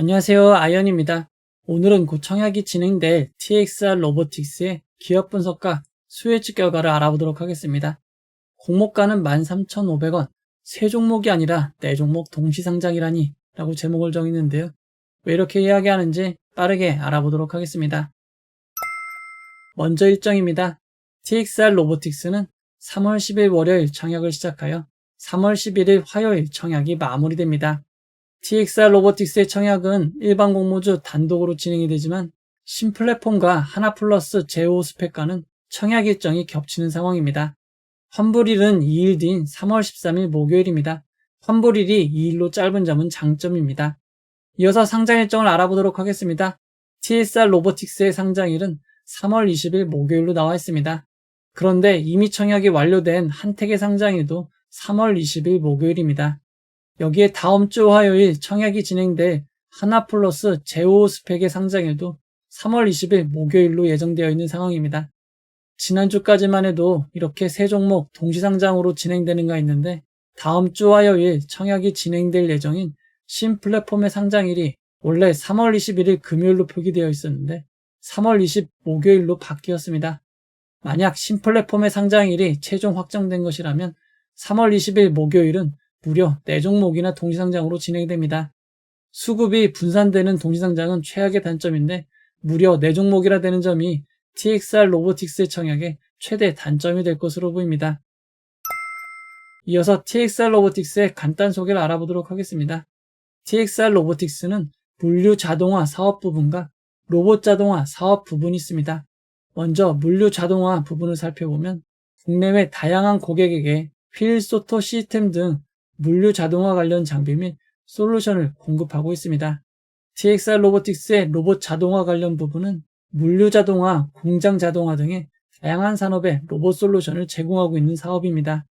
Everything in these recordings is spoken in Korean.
안녕하세요. 아이언입니다. 오늘은 곧 청약이 진행될 TXR 로보틱스의 기업 분석과 수혜주 결과를 알아보도록 하겠습니다. 공모가는 13,500원, 세 종목이 아니라 네 종목 동시상장이라니 라고 제목을 정했는데요. 왜 이렇게 이야기하는지 빠르게 알아보도록 하겠습니다. 먼저 일정입니다. TXR 로보틱스는 3월 10일 월요일 청약을 시작하여 3월 11일 화요일 청약이 마무리됩니다. TXR 로보틱스의 청약은 일반 공모주 단독으로 진행이 되지만 신플랫폼과 하나플러스 제오 스펙과는 청약 일정이 겹치는 상황입니다. 환불일은 2일 뒤인 3월 13일 목요일입니다. 환불일이 2일로 짧은 점은 장점입니다. 이어서 상장 일정을 알아보도록 하겠습니다. TXR 로보틱스의 상장일은 3월 20일 목요일로 나와 있습니다. 그런데 이미 청약이 완료된 한택의 상장일도 3월 20일 목요일입니다. 여기에 다음 주 화요일 청약이 진행될 하나플러스 제오 스펙의 상장일도 3월 20일 목요일로 예정되어 있는 상황입니다. 지난주까지만 해도 이렇게 세 종목 동시상장으로 진행되는가 했는데 다음 주 화요일 청약이 진행될 예정인 신플랫폼의 상장일이 원래 3월 21일 금요일로 표기되어 있었는데 3월 20일 목요일로 바뀌었습니다. 만약 신플랫폼의 상장일이 최종 확정된 것이라면 3월 20일 목요일은 무려 4종목이나 동시상장으로 진행됩니다. 수급이 분산되는 동시상장은 최악의 단점인데 무려 4종목이라 되는 점이 TXR 로보틱스의 청약의 최대 단점이 될 것으로 보입니다. 이어서 TXR 로보틱스의 간단 소개를 알아보도록 하겠습니다. TXR 로보틱스는 물류 자동화 사업 부분과 로봇 자동화 사업 부분이 있습니다. 먼저 물류 자동화 부분을 살펴보면 국내외 다양한 고객에게 휠소토 시스템 등 물류 자동화 관련 장비 및 솔루션을 공급하고 있습니다. TXR 로보틱스의 로봇 자동화 관련 부분은 물류 자동화, 공장 자동화 등의 다양한 산업에 로봇 솔루션을 제공하고 있는 사업입니다.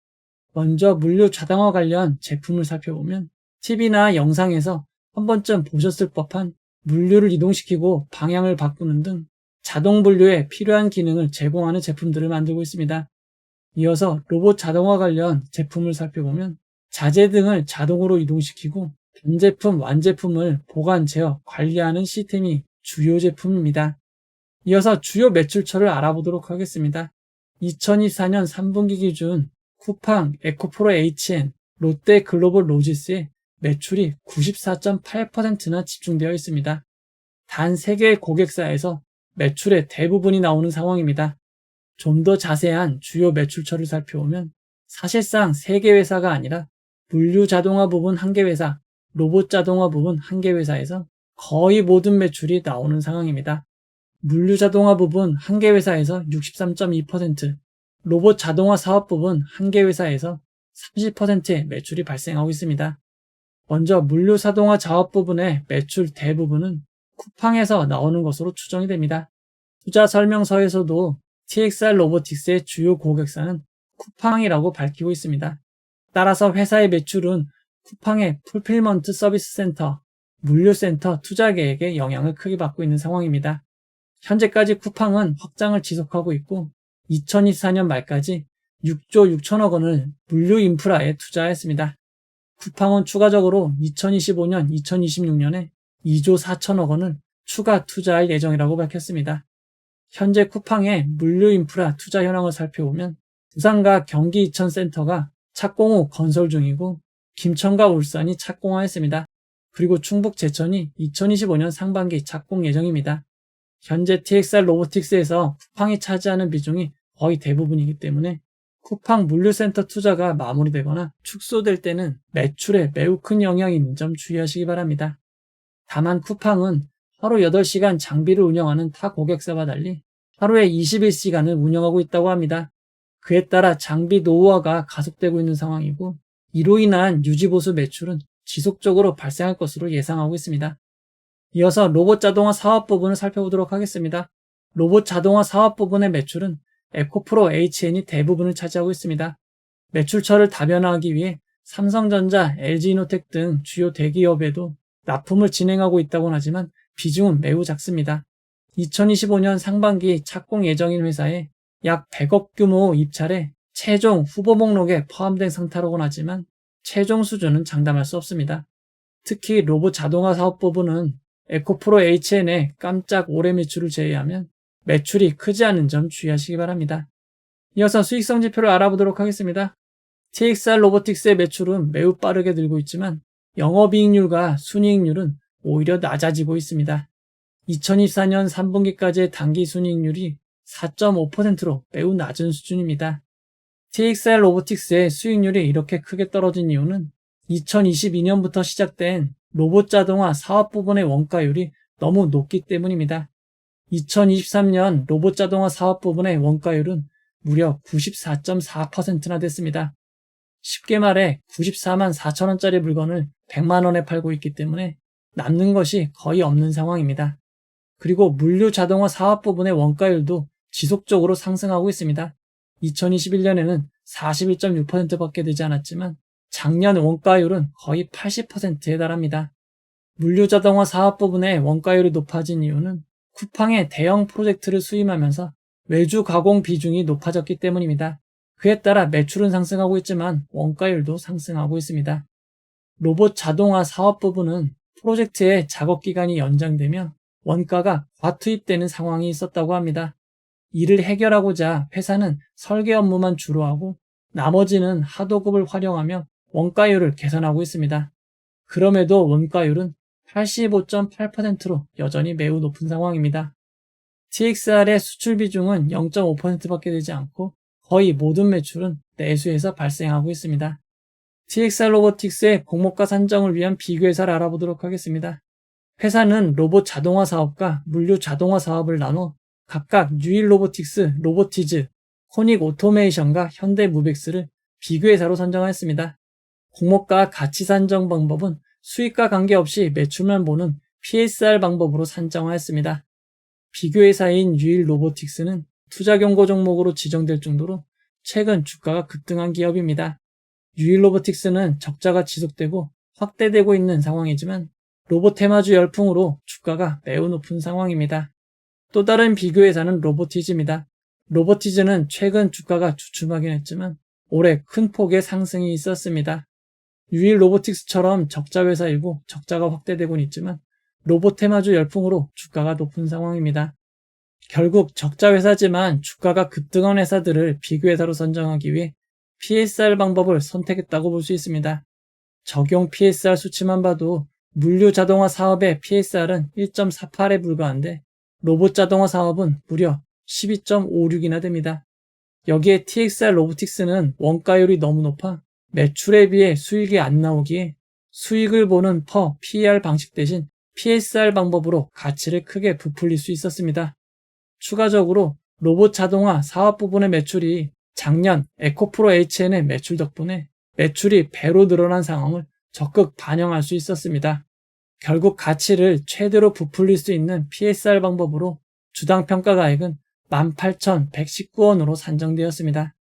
먼저 물류 자동화 관련 제품을 살펴보면 TV나 영상에서 한 번쯤 보셨을 법한 물류를 이동시키고 방향을 바꾸는 등 자동 분류에 필요한 기능을 제공하는 제품들을 만들고 있습니다. 이어서 로봇 자동화 관련 제품을 살펴보면 자재 등을 자동으로 이동시키고 단제품, 완제품을 보관, 제어, 관리하는 시스템이 주요 제품입니다. 이어서 주요 매출처를 알아보도록 하겠습니다. 2024년 3분기 기준 쿠팡, 에코프로 HN, 롯데 글로벌 로지스의 매출이 94.8%나 집중되어 있습니다. 단 3개의 고객사에서 매출의 대부분이 나오는 상황입니다. 좀 더 자세한 주요 매출처를 살펴보면 사실상 3개 회사가 아니라 물류 자동화 부분 1개 회사, 로봇 자동화 부분 1개 회사에서 거의 모든 매출이 나오는 상황입니다. 물류 자동화 부분 1개 회사에서 63.2%, 로봇 자동화 사업 부분 1개 회사에서 30%의 매출이 발생하고 있습니다. 먼저 물류 자동화 사업 부분의 매출 대부분은 쿠팡에서 나오는 것으로 추정이 됩니다. 투자 설명서에서도 TXR 로보틱스의 주요 고객사는 쿠팡이라고 밝히고 있습니다. 따라서 회사의 매출은 쿠팡의 풀필먼트 서비스 센터, 물류센터 투자 계획에 영향을 크게 받고 있는 상황입니다. 현재까지 쿠팡은 확장을 지속하고 있고 2024년 말까지 6조 6천억 원을 물류 인프라에 투자했습니다. 쿠팡은 추가적으로 2025년, 2026년에 2조 4천억 원을 추가 투자할 예정이라고 밝혔습니다. 현재 쿠팡의 물류 인프라 투자 현황을 살펴보면 부산과 경기 이천센터가 착공 후 건설 중이고 김천과 울산이 착공하였습니다. 그리고 충북 제천이 2025년 상반기 착공 예정입니다. 현재 TXR 로보틱스에서 쿠팡이 차지하는 비중이 거의 대부분이기 때문에 쿠팡 물류센터 투자가 마무리되거나 축소될 때는 매출에 매우 큰 영향이 있는 점 주의하시기 바랍니다. 다만 쿠팡은 하루 8시간 장비를 운영하는 타 고객사와 달리 하루에 21시간을 운영하고 있다고 합니다. 그에 따라 장비 노후화가 가속되고 있는 상황이고 이로 인한 유지보수 매출은 지속적으로 발생할 것으로 예상하고 있습니다. 이어서 로봇 자동화 사업 부분을 살펴보도록 하겠습니다. 로봇 자동화 사업 부분의 매출은 에코프로 HN이 대부분을 차지하고 있습니다. 매출처를 다변화하기 위해 삼성전자, LG이노텍 등 주요 대기업에도 납품을 진행하고 있다고는 하지만 비중은 매우 작습니다. 2025년 상반기 착공 예정인 회사에 약 100억 규모 입찰에 최종 후보 목록에 포함된 상태라고는 하지만 최종 수준은 장담할 수 없습니다. 특히 로봇 자동화 사업 부분은 에코프로 HN의 깜짝 올해 매출을 제외하면 매출이 크지 않은 점 주의하시기 바랍니다. 이어서 수익성 지표를 알아보도록 하겠습니다. TXR 로보틱스의 매출은 매우 빠르게 늘고 있지만 영업이익률과 순이익률은 오히려 낮아지고 있습니다. 2024년 3분기까지의 당기 순이익률이 4.5%로 매우 낮은 수준입니다. TXR 로보틱스의 수익률이 이렇게 크게 떨어진 이유는 2022년부터 시작된 로봇 자동화 사업 부분의 원가율이 너무 높기 때문입니다. 2023년 로봇 자동화 사업 부분의 원가율은 무려 94.4%나 됐습니다. 쉽게 말해 94만 4천원짜리 물건을 100만원에 팔고 있기 때문에 남는 것이 거의 없는 상황입니다. 그리고 물류 자동화 사업 부분의 원가율도 지속적으로 상승하고 있습니다. 2021년에는 41.6%밖에 되지 않았지만 작년 원가율은 거의 80%에 달합니다. 물류 자동화 사업 부분의 원가율이 높아진 이유는 쿠팡의 대형 프로젝트를 수임하면서 외주 가공 비중이 높아졌기 때문입니다. 그에 따라 매출은 상승하고 있지만 원가율도 상승하고 있습니다. 로봇 자동화 사업 부분은 프로젝트의 작업 기간이 연장되며 원가가 과투입되는 상황이 있었다고 합니다. 이를 해결하고자 회사는 설계 업무만 주로 하고 나머지는 하도급을 활용하며 원가율을 개선하고 있습니다. 그럼에도 원가율은 85.8%로 여전히 매우 높은 상황입니다. TXR의 수출 비중은 0.5%밖에 되지 않고 거의 모든 매출은 내수에서 발생하고 있습니다. TXR 로보틱스의 공모가 산정을 위한 비교회사를 알아보도록 하겠습니다. 회사는 로봇 자동화 사업과 물류 자동화 사업을 나눠 각각 뉴일 로보틱스, 로보티즈, 코닉 오토메이션과 현대무벡스를 비교회사로 선정하였습니다. 공모가 가치 산정 방법은 수익과 관계없이 매출만 보는 PSR 방법으로 산정하였습니다. 비교회사인 뉴일 로보틱스는 투자 경고 종목으로 지정될 정도로 최근 주가가 급등한 기업입니다. 뉴일 로보틱스는 적자가 지속되고 확대되고 있는 상황이지만 로봇 테마주 열풍으로 주가가 매우 높은 상황입니다. 또 다른 비교회사는 로보티즈입니다. 로보티즈는 최근 주가가 주춤하긴 했지만 올해 큰 폭의 상승이 있었습니다. 뉴일 로보틱스처럼 적자 회사이고 적자가 확대되고는 있지만 로봇 테마주 열풍으로 주가가 높은 상황입니다. 결국 적자 회사지만 주가가 급등한 회사들을 비교회사로 선정하기 위해 PSR 방법을 선택했다고 볼 수 있습니다. 적용 PSR 수치만 봐도 물류 자동화 사업의 PSR은 1.48에 불과한데 로봇 자동화 사업은 무려 12.56이나 됩니다. 여기에 TXR 로보틱스는 원가율이 너무 높아 매출에 비해 수익이 안 나오기에 수익을 보는 per PER 방식 대신 PSR 방법으로 가치를 크게 부풀릴 수 있었습니다. 추가적으로 로봇 자동화 사업 부분의 매출이 작년 에코프로 HN의 매출 덕분에 매출이 배로 늘어난 상황을 적극 반영할 수 있었습니다. 결국 가치를 최대로 부풀릴 수 있는 PSR 방법으로 주당 평가가액은 18,119원으로 산정되었습니다.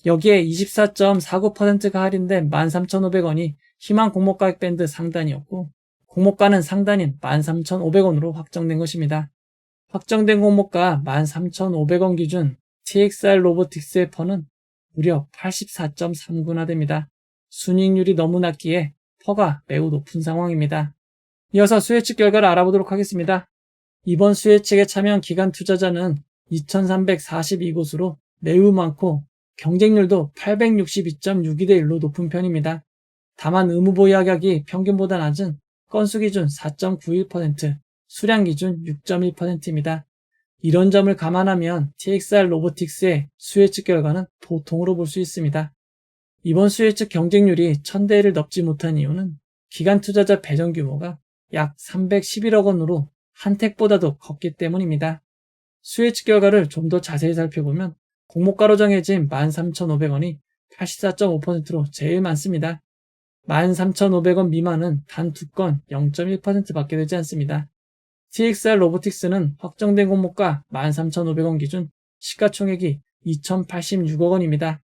여기에 24.49%가 할인된 13,500원이 희망 공모가액 밴드 상단이었고 공모가는 상단인 13,500원으로 확정된 것입니다. 확정된 공모가 13,500원 기준 TXR 로보틱스의 퍼는 무려 84.39나 됩니다. 순이익률이 너무 낮기에 퍼가 매우 높은 상황입니다. 이어서 수혜측 결과를 알아보도록 하겠습니다. 이번 수혜측에 참여한 기관 투자자는 2,342곳으로 매우 많고 경쟁률도 862.62대 1로 높은 편입니다. 다만 의무보유하격이 평균보다 낮은 건수 기준 4.91%, 수량 기준 6.1%입니다. 이런 점을 감안하면 TXR 로보틱스의 수혜측 결과는 보통으로 볼 수 있습니다. 이번 수혜측 경쟁률이 1000대 1을 넘지 못한 이유는 기관 투자자 배정 규모가 약 311억 원으로 한택보다도 컸기 때문입니다. 수혜측 결과를 좀 더 자세히 살펴보면 공모가로 정해진 13,500원이 84.5%로 제일 많습니다. 13,500원 미만은 단 2건 0.1%밖에 되지 않습니다. TXR 로보틱스는 확정된 공모가 13,500원 기준 시가총액이 2,086억 원입니다.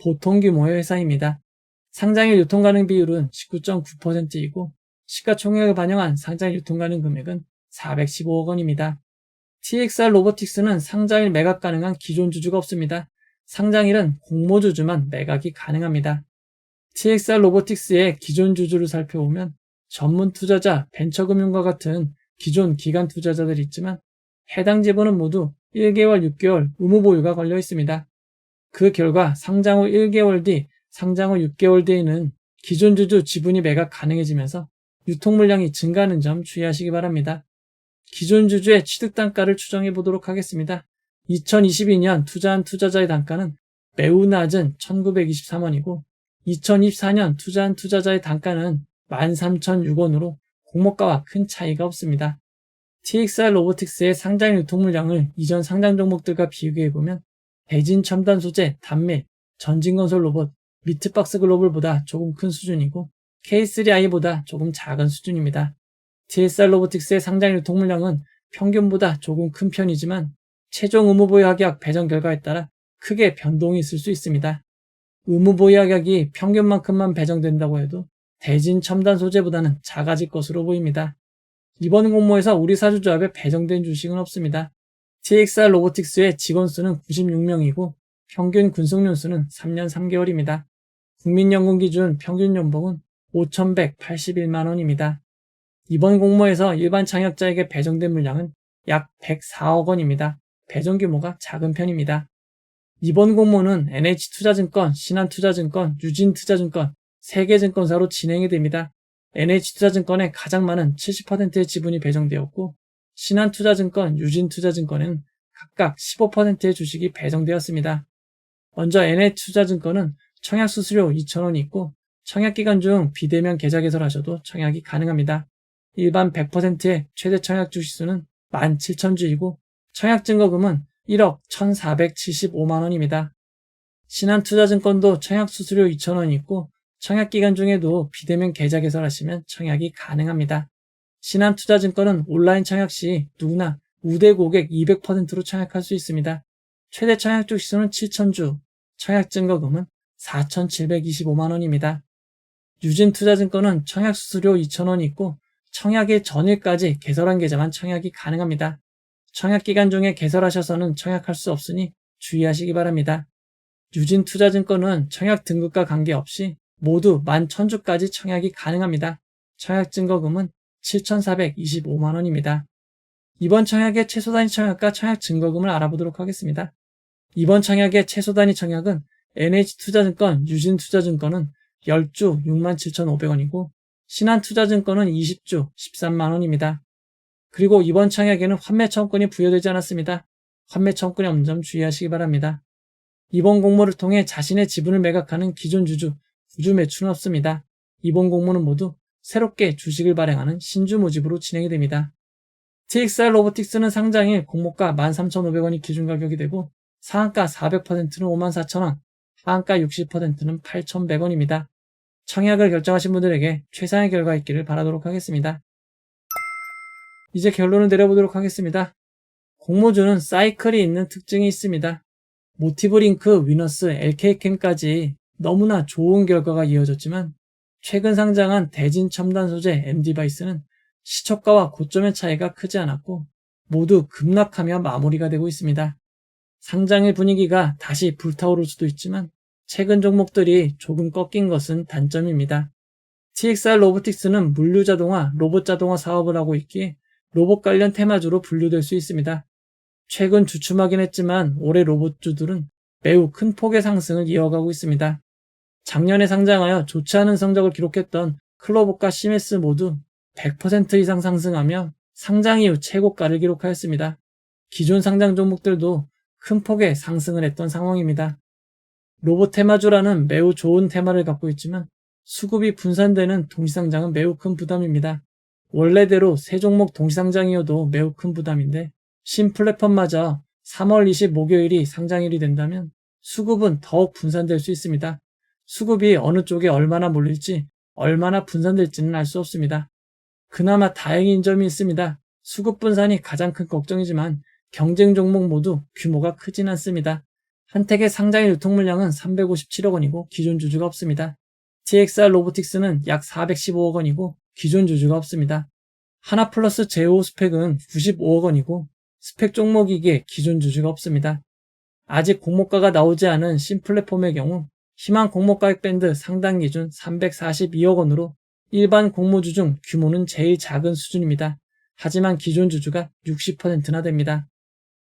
보통 규모의 회사입니다. 상장일 유통가능 비율은 19.9%이고 시가총액을 반영한 상장일 유통가능 금액은 415억 원입니다. TXR 로보틱스는 상장일 매각 가능한 기존 주주가 없습니다. 상장일은 공모주주만 매각이 가능합니다. TXR 로보틱스의 기존 주주를 살펴보면 전문 투자자, 벤처금융과 같은 기존 기관 투자자들이 있지만 해당 지분은 모두 1개월, 6개월 의무 보유가 걸려 있습니다. 그 결과 상장 후 1개월 뒤, 상장 후 6개월 뒤에는 기존 주주 지분이 매각 가능해지면서 유통 물량이 증가하는 점 주의하시기 바랍니다. 기존 주주의 취득 단가를 추정해 보도록 하겠습니다. 2022년 투자한 투자자의 단가는 매우 낮은 1923원이고 2024년 투자한 투자자의 단가는 13,006원으로 공모가와 큰 차이가 없습니다. TXR 로보틱스의 상장 유통 물량을 이전 상장 종목들과 비교해보면 대진 첨단 소재, 단밀, 전진건설 로봇, 미트박스 글로벌보다 조금 큰 수준이고 K3i보다 조금 작은 수준입니다. TXR 로보틱스의 상장 유통 물량은 평균보다 조금 큰 편이지만 최종 의무보유 합약 배정 결과에 따라 크게 변동이 있을 수 있습니다. 의무보유 합약이 평균만큼만 배정된다고 해도 대진 첨단 소재보다는 작아질 것으로 보입니다. 이번 공모에서 우리 사주조합에 배정된 주식은 없습니다. TXR 로보틱스의 직원 수는 96명이고 평균 군속연 수는 3년 3개월입니다. 국민연금 기준 평균 연봉은 5,181만원입니다. 이번 공모에서 일반 창업자에게 배정된 물량은 약 104억 원입니다. 배정 규모가 작은 편입니다. 이번 공모는 NH투자증권, 신한투자증권, 유진투자증권, 세계증권사로 진행이 됩니다. NH투자증권에 가장 많은 70%의 지분이 배정되었고 신한투자증권, 유진투자증권에는 각각 15%의 주식이 배정되었습니다. 먼저 NH투자증권은 청약수수료 2,000원이 있고 청약기간 중 비대면 계좌 개설하셔도 청약이 가능합니다. 일반 100%의 최대 청약 주식수는 17,000주이고 청약증거금은 1억 1,475만원입니다. 신한투자증권도 청약수수료 2,000원이 있고 청약기간 중에도 비대면 계좌 개설하시면 청약이 가능합니다. 신한투자증권은 온라인 청약 시 누구나 우대 고객 200%로 청약할 수 있습니다. 최대 청약 주식수는 7,000주, 청약증거금은 4,725만원입니다. 유진투자증권은 청약수수료 2,000원이 있고 청약일 전일까지 개설한 계좌만 청약이 가능합니다. 청약기간 중에 개설하셔서는 청약할 수 없으니 주의하시기 바랍니다. 유진투자증권은 청약 등급과 관계없이 모두 11,000주까지 청약이 가능합니다. 청약증거금은 7,425만원입니다. 이번 청약의 최소단위 청약과 청약증거금을 알아보도록 하겠습니다. 이번 청약의 최소단위 청약은 NH투자증권, 유진투자증권은 10주 67,500원이고 신한투자증권은 20주 13만원입니다. 그리고 이번 청약에는 환매청구권이 부여되지 않았습니다. 환매청구권이 없는 점 주의하시기 바랍니다. 이번 공모를 통해 자신의 지분을 매각하는 기존 주주, 구주 매출은 없습니다. 이번 공모는 모두 새롭게 주식을 발행하는 신주 모집으로 진행이 됩니다. TXR 로보틱스는 상장일 공모가 13,500원이 기준 가격이 되고 상한가 400%는 54,000원, 하한가 60%는 8,100원입니다. 청약을 결정하신 분들에게 최상의 결과 있기를 바라도록 하겠습니다. 이제 결론을 내려보도록 하겠습니다. 공모주는 사이클이 있는 특징이 있습니다. 모티브링크, 위너스, LK캠까지 너무나 좋은 결과가 이어졌지만 최근 상장한 대진 첨단 소재 MD바이스는 시초가와 고점의 차이가 크지 않았고 모두 급락하며 마무리가 되고 있습니다. 상장의 분위기가 다시 불타오를 수도 있지만 최근 종목들이 조금 꺾인 것은 단점입니다. TXR 로보틱스는 물류자동화, 로봇자동화 사업을 하고 있기에 로봇 관련 테마주로 분류될 수 있습니다. 최근 주춤하긴 했지만 올해 로봇주들은 매우 큰 폭의 상승을 이어가고 있습니다. 작년에 상장하여 좋지 않은 성적을 기록했던 클로봇과 시메스 모두 100% 이상 상승하며 상장 이후 최고가를 기록하였습니다. 기존 상장 종목들도 큰 폭의 상승을 했던 상황입니다. 로봇 테마주라는 매우 좋은 테마를 갖고 있지만 수급이 분산되는 동시상장은 매우 큰 부담입니다. 원래대로 세 종목 동시상장이어도 매우 큰 부담인데 신플랫폼마저 3월 20 목요일이 상장일이 된다면 수급은 더욱 분산될 수 있습니다. 수급이 어느 쪽에 얼마나 몰릴지 얼마나 분산될지는 알 수 없습니다. 그나마 다행인 점이 있습니다. 수급 분산이 가장 큰 걱정이지만 경쟁 종목 모두 규모가 크진 않습니다. 한택의 상장일 유통 물량은 357억 원이고 기존 주주가 없습니다. TXR 로보틱스는 약 415억 원이고 기존 주주가 없습니다. 하나플러스 제오 스펙은 95억 원이고 스펙 종목이기에 기존 주주가 없습니다. 아직 공모가가 나오지 않은 신플랫폼의 경우 희망 공모가액 밴드 상단 기준 342억 원으로 일반 공모주 중 규모는 제일 작은 수준입니다. 하지만 기존 주주가 60%나 됩니다.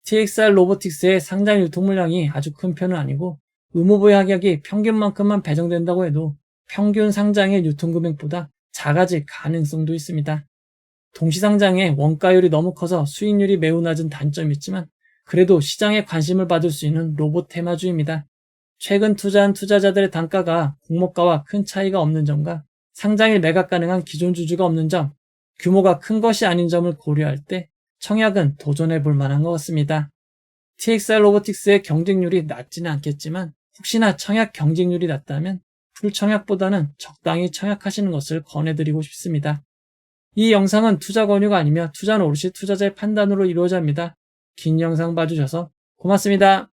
TXR 로보틱스의 상장 유통 물량이 아주 큰 편은 아니고 의무부의 하격이 평균만큼만 배정된다고 해도 평균 상장의 유통금액보다 작아질 가능성도 있습니다. 동시상장의 원가율이 너무 커서 수익률이 매우 낮은 단점이 있지만 그래도 시장에 관심을 받을 수 있는 로봇 테마주입니다. 최근 투자한 투자자들의 단가가 공모가와 큰 차이가 없는 점과 상장일 매각 가능한 기존 주주가 없는 점, 규모가 큰 것이 아닌 점을 고려할 때 청약은 도전해 볼 만한 것 같습니다. TXR 로보틱스의 경쟁률이 낮지는 않겠지만 혹시나 청약 경쟁률이 낮다면 풀청약보다는 적당히 청약하시는 것을 권해드리고 싶습니다. 이 영상은 투자 권유가 아니며 투자는 오롯이 투자자의 판단으로 이루어져 합니다. 긴 영상 봐주셔서 고맙습니다.